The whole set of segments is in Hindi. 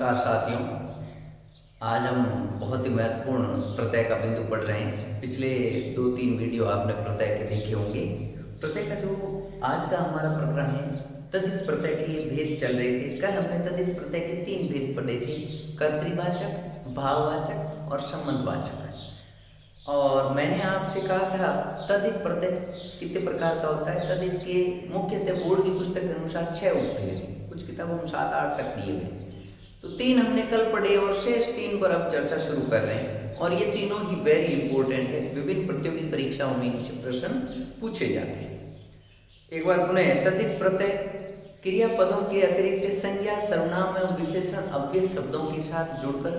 नमस्कार साथियों। आज हम बहुत ही महत्वपूर्ण प्रत्यय का बिंदु पढ़ रहे हैं। पिछले 2-3 वीडियो आपने प्रत्यय के देखे होंगे। प्रत्यय का जो आज का हमारा प्रकरण है, तद्धित प्रत्यय के भेद चल रहे थे। कल हमने तद्धित प्रत्यय के 3 भेद पढ़े थे, कर्तृवाचक, भाववाचक और संबंधवाचक। और मैंने आपसे कहा था तद्धित प्रत्यय कितने प्रकार का होता है। तद्धित के मुख्यतः बोर्ड की पुस्तक के अनुसार 6 उपभेद हैं। कुछ किताबों में 7-8 तक दिए हुए, तो 3 हमने कल पढ़े और शेष 3 पर अब चर्चा शुरू कर रहे हैं। और ये तीनों ही वेरी इंपॉर्टेंट है, विभिन्न प्रतियोगी परीक्षाओं में इनसे प्रश्न पूछे जाते हैं। एक बार पुनः तद्धित प्रत्यय क्रियापदों के अतिरिक्त संज्ञा, सर्वनाम एवं विशेषण अव्यय शब्दों के साथ जुड़कर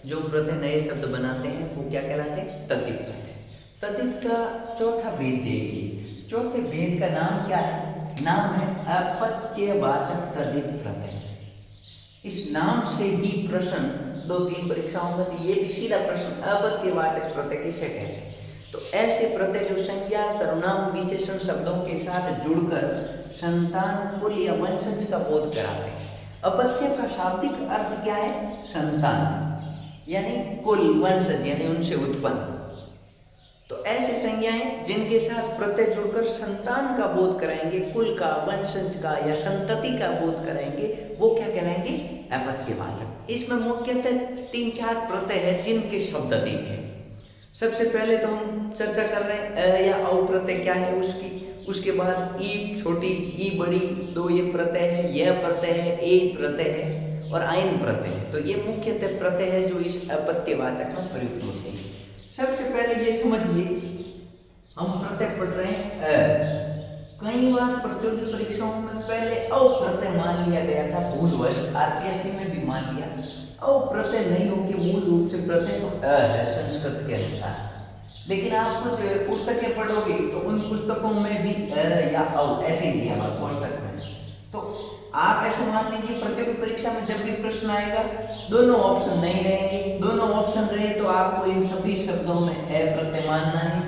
जो प्रत्यय नए शब्द बनाते हैं वो क्या कहलाते हैं? तद्धित प्रत्यय। तद्धित का चौथा भेद देखिए। चौथे भेद का नाम क्या है? नाम है अपत्यवाचक तद्धित प्रत्यय। इस नाम से ही प्रश्न 2-3 परीक्षाओं में, तो ये भी सीधा प्रश्न अपत्यवाचक प्रत्यय किसे कहते हैं? तो ऐसे प्रत्यय जो संज्ञा, सर्वनाम, विशेषण शब्दों के साथ जुड़कर संतान, कुल या वंशज का बोध कराते हैं। अपत्य का शाब्दिक अर्थ क्या है? संतान यानी कुल, वंशज यानी उनसे उत्पन्न। तो ऐसे संज्ञाएं जिनके साथ प्रत्यय जुड़कर संतान का बोध कराएंगे, कुल का, वंशज का या संतति का बोध कराएंगे, वो क्या कहलाएंगे? अपत्यवाचक। इसमें मुख्यतः 3-4 प्रत्यय है जिनके शब्द देखें। सबसे पहले तो हम चर्चा कर रहे हैं अ या औ प्रत्यय क्या है उसकी। उसके बाद ई छोटी, ई बड़ी, 2 ये प्रत्यय है, यह प्रत्यय है, ए प्रत्यय है और आइन प्रत्यय है। तो ये मुख्यतः प्रत्यय है जो इस अपत्यवाचक में प्रयुक्त होते हैं। सबसे पहले ये समझिए, हम प्रत्यय पढ़ रहे हैं अ। कई बार प्रतियोगी परीक्षाओं में पहले अ प्रत्यय मान लिया गया था, भूलवश। आरपीएससी में भी मान लिया। अ प्रत्यय नहीं हो के मूल रूप से प्रत्यय तो अ है संस्कृत के अनुसार। लेकिन आप कुछ पुस्तकें पढ़ोगे तो उन पुस्तकों में भी अ या औ ऐसे ही दिया हुआ पुस्तक में। तो आप ऐसे मान लीजिए प्रतियोगी परीक्षा में जब भी प्रश्न आएगा, दोनों ऑप्शन नहीं रहेंगे। दोनों ऑप्शन रहे तो आपको इन सभी शब्दों में अ प्रत्यय मानना है,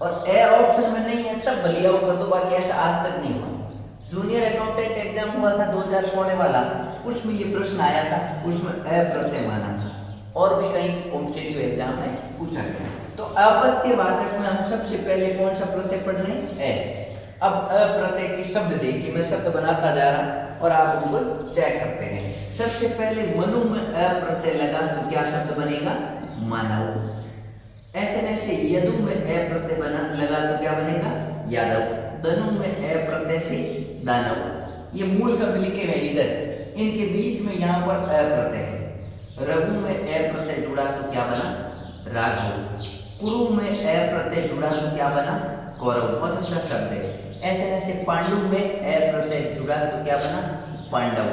और अ ऑप्शन में नहीं है तब भले औ कर दो। बाकी ऐसा आज तक नहीं हुआ। जूनियर अकाउंटेंट एग्जाम हुआ था 2016 वाला, उसमें ये प्रश्न आया था, उसमें अ प्रत्यय माना था। और भी कई कॉम्पिटिटिव एग्जाम में पूछा गया। तो अपत्यवाचक में हम सबसे पहले कौन सा प्रत्यय पढ़ रहे हैं? अ। अब अ प्रत्यय के शब्द देखिए, मैं शब्द बनाता जा रहा और आप उनको चेक करते हैं। सबसे पहले मनु में अ प्रत्यय लगा तो क्या शब्द बनेगा? मानव। ऐसे यदु में अ प्रत्यय बना लगा तो क्या बनेगा? यादव। दनु में अ प्रत्यय से दानव। ये मूल शब्द लिखे हैं इधर, इनके बीच में यहाँ पर अ प्रत्यय है। रघु में अ प्रत्यय जुड़ा तो क्या बना? राघव। कुरु में अ प्रत्यय जुड़ा तो क्या बना? कौरव। बहुत अच्छा शब्द है। ऐसे पांडु में अ प्रत्यय जुड़ा तो क्या बना? पांडव।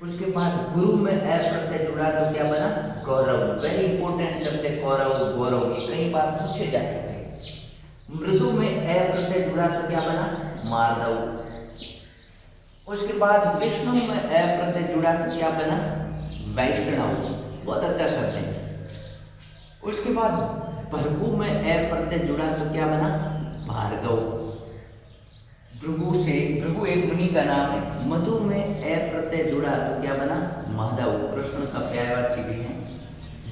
उसके बाद गुरु में अ प्रत्यय जुड़ा तो क्या बना? गौरव। वेरी इंपॉर्टेंट शब्द है गौरव, गौरव। ये कई बार पूछे जा चुके हैं। मृदु में अ प्रत्यय जुड़ा तो क्या बना? मार्दव। उसके बाद विष्णु में अ प्रत्यय जुड़ा तो क्या बना? वैष्णव। बहुत अच्छा शब्द है। उसके बाद भृगु में अ प्रत्यय जुड़ा तो क्या बना? भार्गव। भृगु एक मुनि का नाम है। मधु में अ प्रत्यय जुड़ा तो क्या बना? माधव। प्रश्न का पर्यायवाची भी है।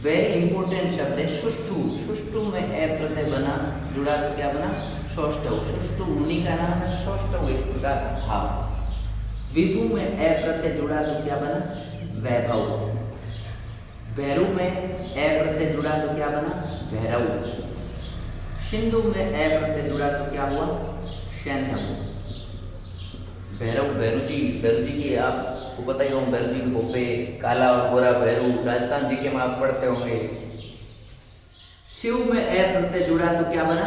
वेरी इंपॉर्टेंट शब्द है सुष्टु। सुष्टु में अ प्रत्यय बना जुड़ा तो क्या बना? सौष्ठव। सुष्टु मुनि का नाम है, सौष्ठव एक प्रकार का भाव। विभु में अ प्रत्यय जुड़ा तो क्या बना? वैभव। भैरव में अ प्रत्यय जुड़ा तो क्या बना? भैरव। सिंधु में अ प्रत्यय जुड़ा तो क्या हुआ? सैंधव। भैरव जी की आपको पता ही होगा, भैरव जी के भोपे, काला और गोरा भैरव, राजस्थान जी के में आप पढ़ते होंगे। शिव में अ प्रत्यय जुड़ा तो क्या बना?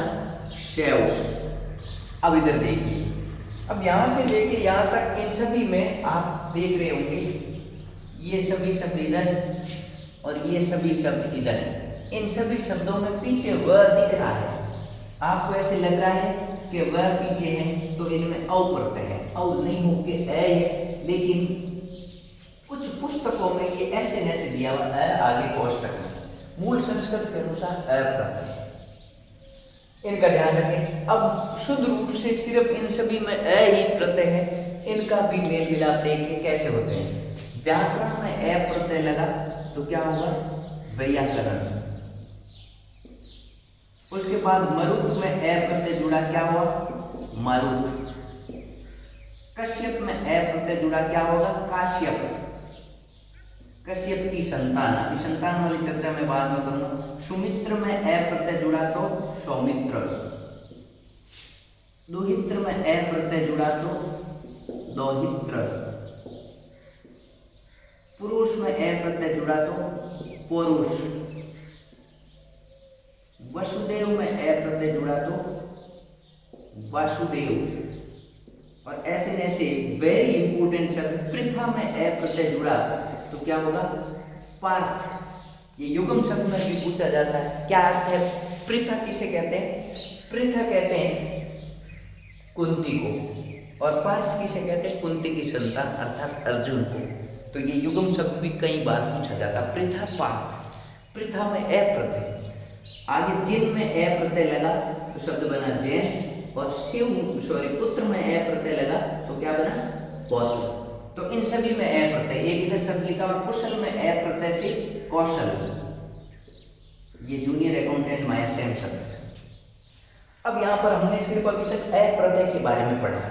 शैव। अब इधर देखिए, अब यहाँ से लेके यहाँ तक इन सभी में आप देख रहे होंगे, ये सभी शब्द इधर और ये सभी शब्द इधर। इन सभी शब्दों में पीछे वह दिख रहा है। आपको ऐसे लग रहा है कि वह पीछे है तो इनमें औ प्रत्यय है। औ नहीं हो के अ है, लेकिन कुछ पुस्तकों में ये ऐसे दिया हुआ है आगे कोष्टक में। मूल संस्कृत के अनुसार अ प्रत्यय है, इनका ध्यान रखें। अब शुद्ध रूप से सिर्फ इन सभी में अ ही प्रत्यय है। इनका भी मेल मिलाप देखिए कैसे होते हैं। व्याकरण में ए प्रत्यय लगा तो क्या होगा? वैयाकरण। उसके बाद मरुत में ए प्रत्यय जुड़ा, क्या हुआ? मरुत। कश्यप में ए प्रत्यय जुड़ा, क्या होगा? काश्यप। कश्यप की संतान, अभी संतान वाली चर्चा मैं बाद में करूंगा। सुमित्र में ए प्रत्यय जुड़ा तो सौमित्र। दुहित्र में ए प्रत्यय जुड़ा तो दोहित्र। पुरुष में ए प्रत्यय जुड़ा तो पुरुष। वसुदेव में ए प्रत्यय जुड़ा तो वासुदेव। और ऐसे ऐसे वेरी इंपोर्टेंट शब्द। पृथा में ए प्रत्यय जुड़ा तो क्या होगा? पार्थ। ये युगम शब्द में भी पूछा जाता है, क्या अर्थ है? पृथा किसे कहते हैं? पृथा कहते हैं कुंती को, और पार्थ किसे कहते हैं? कुंती की संतान अर्थात अर्जुन को। तो ये युगम शब्द भी कई बार पूछा जाता है, पृथा पार्थ। पृथा में ए प्रत्यय, आगे जिन में ए प्रत्यय लगा तो शब्द बना जैन, और पुत्र में ए प्रत्यय लगा तो क्या बना? पौत्र। तो इन सभी में ए प्रत्यय। एक इधर शब्द लिखा हुआ कुशल में ए प्रत्यय से कौशल। ये जूनियर अकाउंटेंट माया सेम शब्द। अब यहां पर हमने सिर्फ अभी तक ए प्रत्यय के बारे में पढ़ा,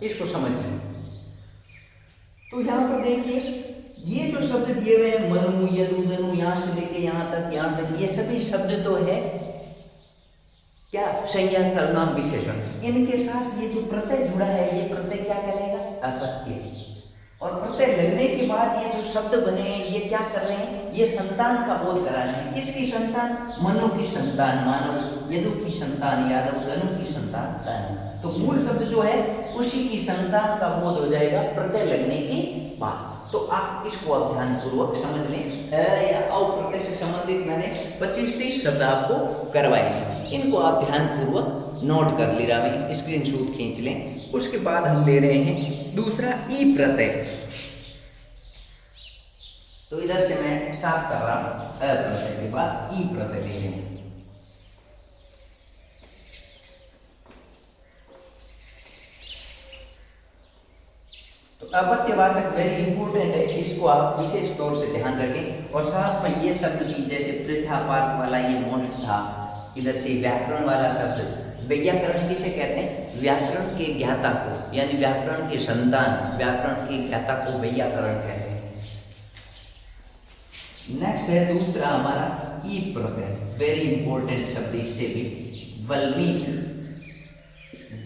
इसको समझिए। तो यहां पर देखिए, ये जो शब्द दिए हुए हैं मनु, यदु, दनु, यहां से लेके यहां तक, ये सभी शब्द तो है क्या? संज्ञा, सर्वनाम, विशेषण। इनके साथ ये जो प्रत्यय जुड़ा है, ये प्रत्यय क्या कहलाएगा? अपत्य। और प्रत्यय लगने के बाद ये जो शब्द बने हैं, ये क्या कर रहे हैं? ये संतान का बोध करा रहे हैं। किसकी संतान? मनु की संतान मानव, यदु की संतान यादव, दनु की संतान दानव। तो मूल शब्द जो है उसी की संतान का बोध हो जाएगा प्रत्यय लगने के बाद। तो आप इसको अब ध्यान पूर्वक समझ लें। या औ प्रत्यय से संबंधित मैंने 25-30 शब्द आपको करवाए हैं, इनको आप ध्यान पूर्वक नोट कर ले रहा है, स्क्रीनशॉट खींच लें। उसके बाद हम ले रहे हैं दूसरा ई प्रत्यय। तो इधर से मैं साफ कर रहा हूं, अ प्रत्यय के बाद ई प्रत्यय ले रहे हैं। तो अपत्यवाचक वेरी इंपोर्टेंट है, इसको आप विशेष तौर से ध्यान रखें। और साथ में ये शब्द भी, जैसे पृथा पार्थ वाला ये मोस्ट था, इधर से व्याकरण वाला शब्द। वैयाकरण किसे कहते हैं? व्याकरण के ज्ञाता को, यानी व्याकरण के संतान, व्याकरण के ज्ञाता को वैयाकरण कहते हैं। नेक्स्ट है दूसरा हमारा ई प्रत्यय, वेरी इंपोर्टेंट शब्द इससे भी, वल्मीक।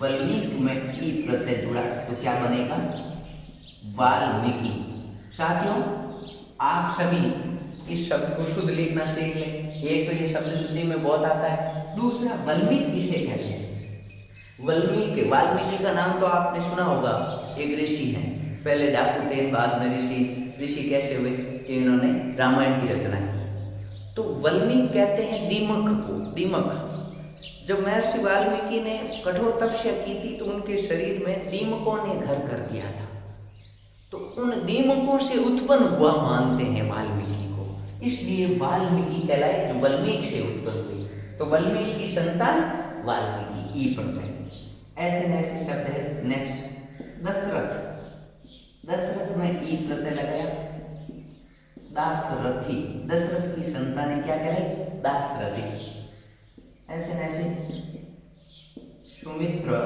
वल्मीक में ई प्रत्यय जुड़ा तो क्या बनेगा? वाल्मीकि। साथियों, आप सभी इस शब्द को शुद्ध लिखना सीख लें। एक तो ये शब्द शुद्धि में बहुत आता है, दूसरा वल्मीक किसे कहते हैं? वाल्मीकि का नाम तो आपने सुना होगा, एक ऋषि हैं, पहले डाकू थे, बाद में ऋषि कैसे हुए कि इन्होंने रामायण की रचना की। तो वाल्मीकि कहते हैं दीमक को, दीमक। जब महर्षि वाल्मीकि ने कठोर तपस्या की थी तो उनके शरीर में दीमकों ने घर कर दिया था, तो उन दीमकों से उत्पन्न हुआ मानते हैं वाल्मीकि को, इसलिए वाल्मीकि कहलाए, जो वाल्मीकि से उत्पन्न हुई। तो वाल्मीकि की संतान वाल्मीकि, ई प्रत्यय। ऐसे ऐसे शब्द है। नेक्स्ट दशरथ। दशरथ में ई प्रत्यय लगाया, दासरथी। दशरथ की संतान क्या कहलाए? दासरथी। ऐसे ऐसे सुमित्रा।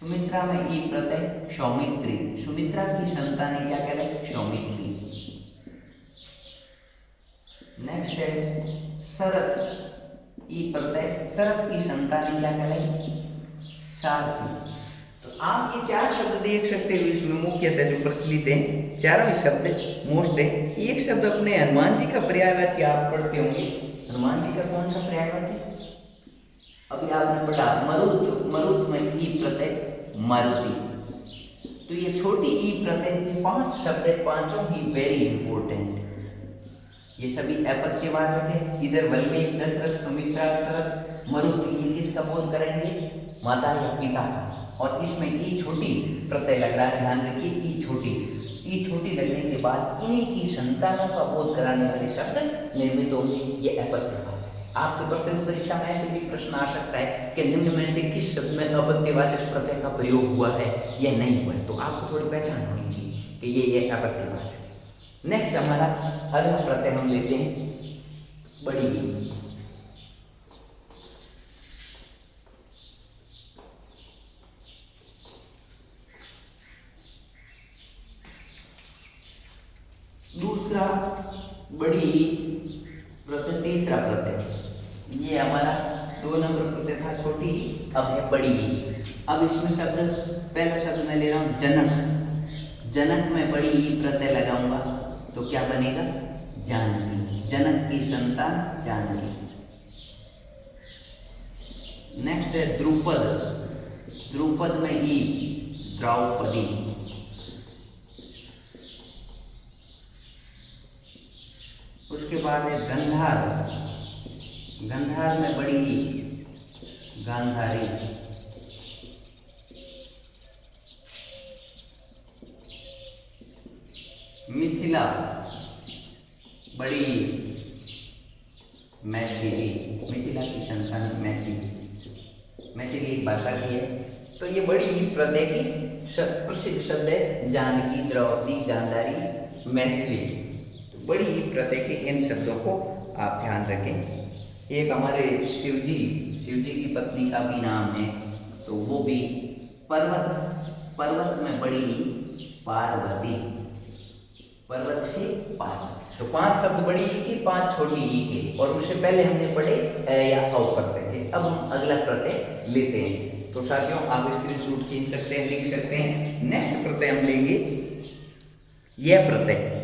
सुमित्रा में ई प्रत्यय सौमित्री। सुमित्रा की संतान क्या कहलाए? सौमित्री। नेक्स्ट है शरथ। ई प्रत्यय शरथ की संतान क्या कहलाए? सारथी। तो आप ये चार शब्द देख सकते हो, इसमें मुख्यतः जो प्रचलित है चारों ही शब्द मोस्ट है। एक शब्द अपने हनुमान जी का पर्यायवाची आप पढ़ते होंगे। हनुमान जी का कौन सा पर्यायवाची? अभी आपने पढ़ा मरुत। मरुत में ई प्रत्यय मारुति। तो ये छोटी ई प्रत्यय की 5 शब्द है, पांचों ही वेरी इंपोर्टेंट। ये सभी अपत्यवाचक है। इधर वाल्मीकि, दशरथ, सुमित्रा, शरथ, मरुत, ये किसका बोध करेंगे? माता या पिता का। और इसमें ई छोटी प्रत्यय लग रहा है, ध्यान रखिए, ई छोटी। ई छोटी लगने के बाद इन्हीं की संतानों का बोध कराने वाले शब्द निर्मित होंगे, ये अपत्यवाचक। आपके प्रतियोगी परीक्षा में ऐसे भी प्रश्न आ सकता है कि निम्न में से किस शब्द में अपत्यवाचक प्रत्यय का प्रयोग हुआ है या नहीं हुआ है, तो आपको थोड़ी पहचान होनी चाहिए। कि ये अपत्यवाचक। नेक्स्ट हमारा अगला प्रत्यय हम लेते हैं बड़ी ई। दूसरा बड़ी प्रत्यय, तीसरा प्रत्यय, ये हमारा 2 नंबर प्रत्यय था छोटी ई, अब है बड़ी ई। अब इसमें शब्द, पहला शब्द मैं ले रहा हूँ जनक। जनक में बड़ी ई प्रत्यय लगाऊंगा तो क्या बनेगा? जानकी। जनक की संतान जानकी। नेक्स्ट है द्रुपद। द्रुपद में ई, द्रौपदी। उसके बाद है गंधार। गंधार में बड़ी ई, गांधारी। मिथिला, बड़ी मैथिली। मिथिला की संतान मैथिली। मैथिली एक भाषा की है। तो ये बड़ी प्रत्यय की प्रसिद्ध शब्द है, जानकी, द्रौपदी, गांधारी, मैथिली। बड़ी प्रत्यय के इन शब्दों को आप ध्यान रखें। एक हमारे शिवजी की पत्नी का भी नाम है, तो वो भी पर्वत। पर्वत में बड़ी पार्वती। पर्वत से पार। तो 5 शब्द बड़ी ई के, 5 छोटी ई के, और उससे पहले हमने पढ़े अ या औ प्रत्यय के। अब हम अगला प्रत्यय लेते हैं। तो साथियों आप स्क्रीनशॉट खींच सकते हैं, लिख सकते हैं। नेक्स्ट प्रत्यय हम लेंगे यह प्रत्यय।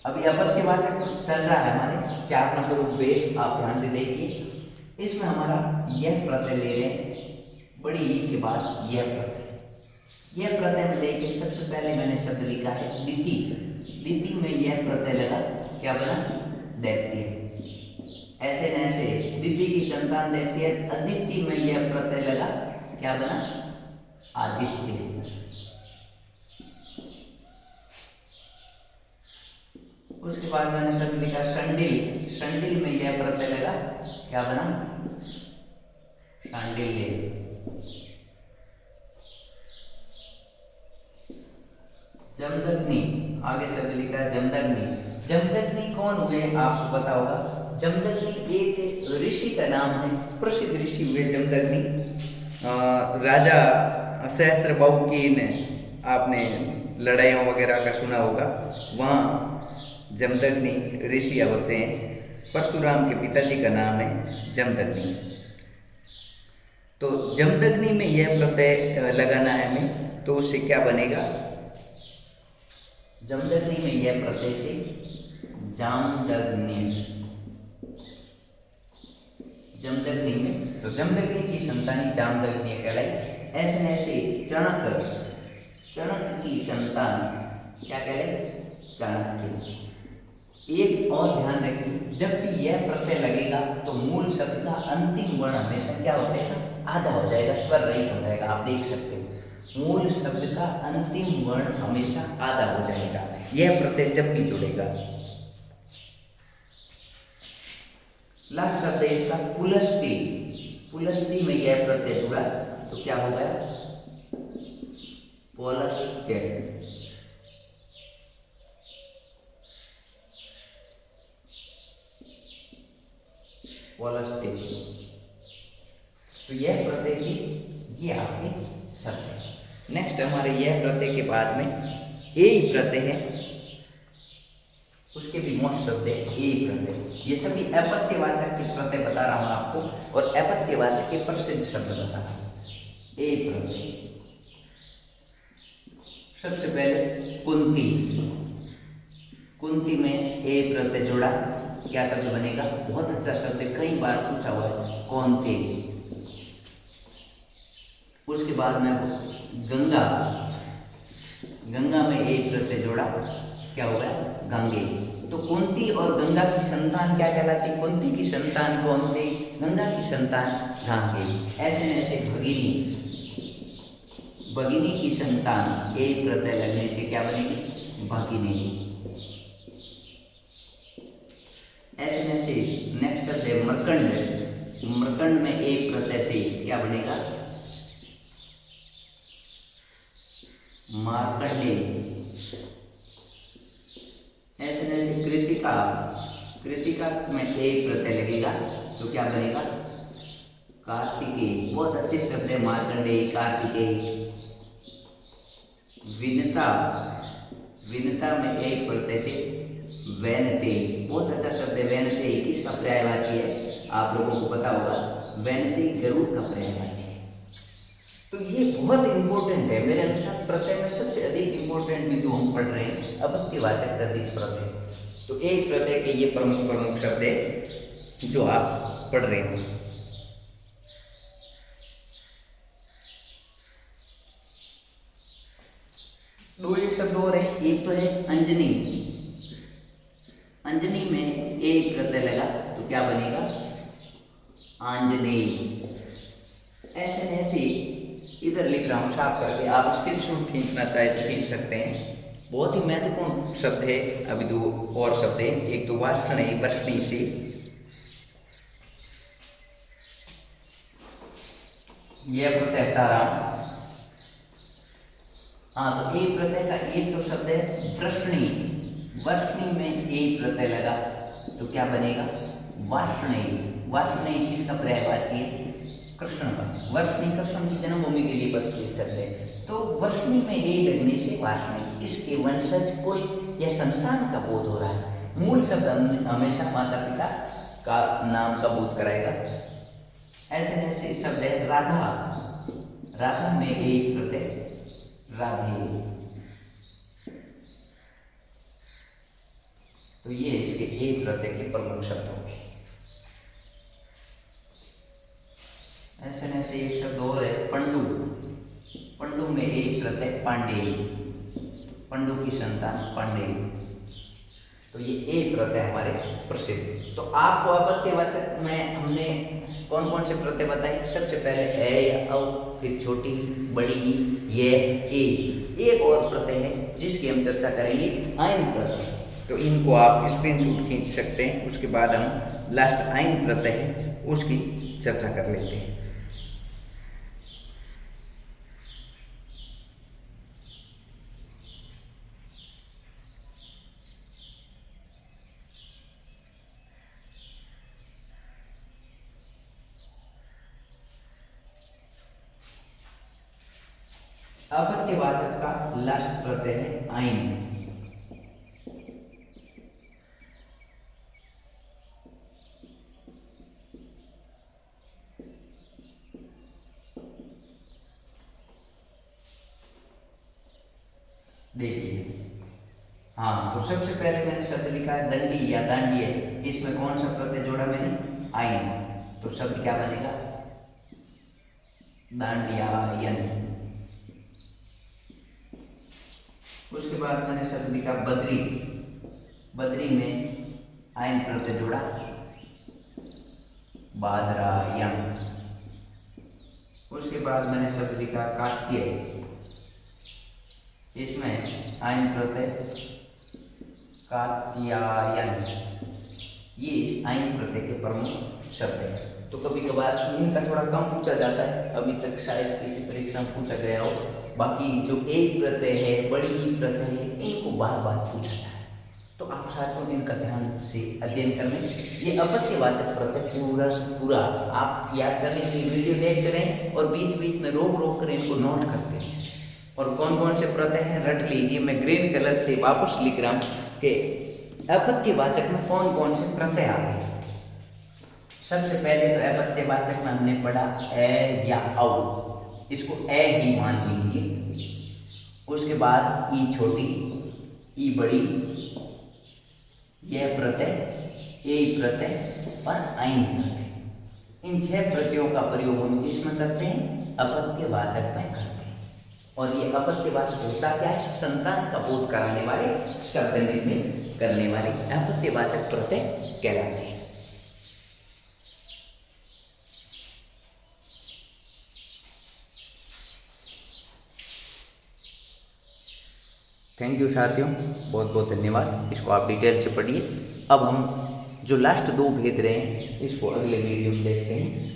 अभी अपत्यवाचक चल रहा है हमारे 4 नंबर उपवेद, आप ध्यान से देखिए। इसमें हमारा यह प्रत्यय ले रहे हैं बड़ी ई के बाद यह प्रत्यय। यह प्रत्यय में देखिए, सबसे पहले मैंने शब्द लिखा है दिति। दिति में यह प्रत्यय लगा, क्या बना? दैत्य। ऐसे नैसे दिति की संतान दैत्य। अदिति में यह प्रत्यय लगा, क्या बना? आदित्य। उसके बाद मैंने शब्द लिखा शंडिल। शंडिल में यह प्रत्यय लगा, क्या बना? शांडिल्य। जमदग्नि, आगे शब्द लिखा है जमदग्नि। जमदग्नि कौन हुए आपको पता होगा? जमदग्नि एक ऋषि का नाम है, प्रसिद्ध ऋषि हुए जमदग्नि। राजा सहस्त्रबाहु की ने आपने लड़ाइयों वगैरह का सुना होगा, वहाँ जमदग्नि ऋषि होते हैं। परशुराम के पिताजी का नाम है जमदग्नि। तो जमदग्नि में यह प्रत्यय लगाना है हमें, तो उससे क्या बनेगा? जमदग्नि में यह प्रत्यय से जामदग्नि। जमदग्नि में, तो जमदग्नि की संतान जामदग्नि कहलाई। ऐसे ऐसे चाणक्य, चाणक्य की संतान क्या कहलाई? चाणक्य। एक और ध्यान रखिए, जब भी यह प्रत्यय लगेगा तो मूल शब्द का अंतिम वर्ण हमेशा क्या हो जाएगा? आधा हो जाएगा, स्वर रहित हो जाएगा। आप देख सकते हो, मूल शब्द का अंतिम वर्ण हमेशा आधा हो जाएगा यह प्रत्यय जब भी जुड़ेगा। लास्ट शब्द है इसका पुलस्ती। पुलस्ती में यह प्रत्यय जुड़ा तो क्या हो गया? पौलस्त्य। पौलस्त्य। तो यह प्रत्यय की ये आपके शब्द है। नेक्स्ट हमारे यह प्रत्यय के बाद में ए प्रत्यय है, उसके भी मोस्ट शब्द है ए प्रत्यय। ये सभी अपत्यवाचक के प्रत्यय बता रहा हूं आपको, और अपत्यवाचक के प्रसिद्ध शब्द बता रहा हूं। ए प्रत्यय सबसे पहले कुंती। कुंती में ए प्रत्यय जोड़ा, क्या शब्द बनेगा? बहुत अच्छा शब्द है, कई बार पूछा हुआ है, कौनते। उसके बाद में गंगा। गंगा में एक प्रत्यय जोड़ा, क्या हो गया? गंगे। तो कुंती और गंगा की संतान क्या कहलाती? कुंती की संतान कौनते, गंगा की संतान गांगे। ऐसे ऐसे भगिनी। भगिनी की संतान एक प्रत्यय लगने से क्या बनेगी? भगिनी। ऐसे में से नेक्स्ट शब्द है मरकंड। मरकंड में एक प्रत्यय से क्या बनेगा? मार्कंडे। ऐसे में से कृतिका। कृतिका में एक प्रत्यय लगेगा तो क्या बनेगा? कार्तिकेय। बहुत अच्छे शब्द है मार्कंडेय, कार्तिकेय। विनता। विनता में एक प्रत्यय से वैनते। बहुत अच्छा शब्द है वैनते। किसका पर्यायवाची है? आप लोगों को पता होगा, वैनते गरुड़ का पर्यायवाची है। तो ये बहुत इंपॉर्टेंट है मेरे अनुसार। प्रत्यय में सबसे अधिक इंपॉर्टेंट बिंदु हम पढ़ रहे हैं अपत्यवाचक तद्धित प्रत्यय। तो एक प्रत्यय के ये प्रमुख प्रमुख शब्द है जो आप पढ़ रहे हैं। दो एक शब्द और है। एक तो है अंजनी। अंजनी में एक प्रत्यय लगा तो क्या बनेगा? आंजनेय। ऐसे न ऐसे इधर लिख रहा हूं साफ करके, आप स्क्रीनशॉट खींचना चाहे तो खींच सकते हैं। बहुत ही महत्वपूर्ण शब्द है। अभी दो और शब्द है। एक तो वाष्णेय, वर्षणी से। यह प्रत्यय तारा। हाँ, तो एक प्रत्यय का एक तो शब्द है वृष्णि। वर्षणी में एक प्रत्यय लगा तो क्या बनेगा? वाष्णेय। वाष्णेय किसका पर्यायवाची है? कृष्ण का। वर्षणी कृष्ण की जन्मभूमि के लिए प्रचलित शब्द है। तो वर्षणी में ए लगने से वाष्णेय। इसके वंशज, कुल या संतान का बोध हो रहा है। मूल शब्द हमेशा माता पिता का नाम का बोध कराएगा। ऐसे शब्द है राधा। राधा में एक प्रत्यय राधे। तो ये इसके एक प्रत्यय के प्रमुख शब्द होंगे। ऐसे एक शब्द और है पंडु। पंडु में एक प्रत्यय पांडे। पंडु की संतान पांडे। तो ये एक प्रत्यय हमारे प्रसिद्ध। तो आपको अपत्यवाचक में हमने कौन कौन से प्रत्यय बताए? सबसे पहले ए या औ, फिर छोटी, बड़ी, ये, ए। एक और प्रत्यय है जिसकी हम चर्चा करेंगे, आइन प्रत्यय। तो इनको आप स्क्रीनशॉट खींच सकते हैं। उसके बाद हम लास्ट आइन प्रत्यय है उसकी चर्चा कर लेते हैं। अपत्यवाचक का लास्ट प्रत्यय है आइन। देखिए, हाँ, तो सबसे पहले मैंने शब्द लिखा है दंडी या दांडी है। इसमें कौन सा प्रत्यय जोड़ा मैंने? आइन। तो शब्द क्या बनेगा? दांडियायन। उसके बाद मैंने शब्द लिखा बद्री। बद्री में आइन प्रत्यय जोड़ा बादरायन। उसके बाद मैंने शब्द लिखा कात्य। इसमें आइन प्रत्यय कात्यायन। ये आइन प्रत्यय के प्रमुख शब्द है। तो कभी कभार इनका थोड़ा कम पूछा जाता है, अभी तक शायद किसी परीक्षा में पूछा गया हो। बाकी जो एक प्रत्यय है, बड़ी ही प्रत्यय है, इनको बार बार पूछा जाए। तो आप साथियों इनका ध्यान से अध्ययन कर लें। ये अपत्यवाचक प्रत्यय पूरा आप याद करने के लिए वीडियो देखते रहें और बीच बीच में रोक रोक कर इनको नोट करते हैं। और कौन कौन से प्रत्यय हैं रट लीजिए। मैं ग्रीन कलर से वापस लिख रहा हूँ कि अपत्यवाचक में कौन कौन से प्रत्यय आते हैं। सबसे पहले तो अपत्यवाचक में हमने पढ़ा ए या औ, इसको ए ही मान लीजिए। उसके बाद ई छोटी, ई बड़ी, यह प्रत्यय, ए प्रत्यय और आइन प्रत्यय। इन 6 प्रत्ययों का प्रयोग हम किसमें करते हैं? अपत्यवाचक में करते हैं। और ये अपत्यवाचक होता क्या है? संतान का बोध कराने वाले, शब्द निर्मित करने वाले अपत्यवाचक प्रत्यय कहलाते हैं। थैंक यू साथियों, बहुत बहुत धन्यवाद। इसको आप डिटेल से पढ़िए। अब हम जो लास्ट दो भेद रहे हैं इसको अगले वीडियो में देखते हैं।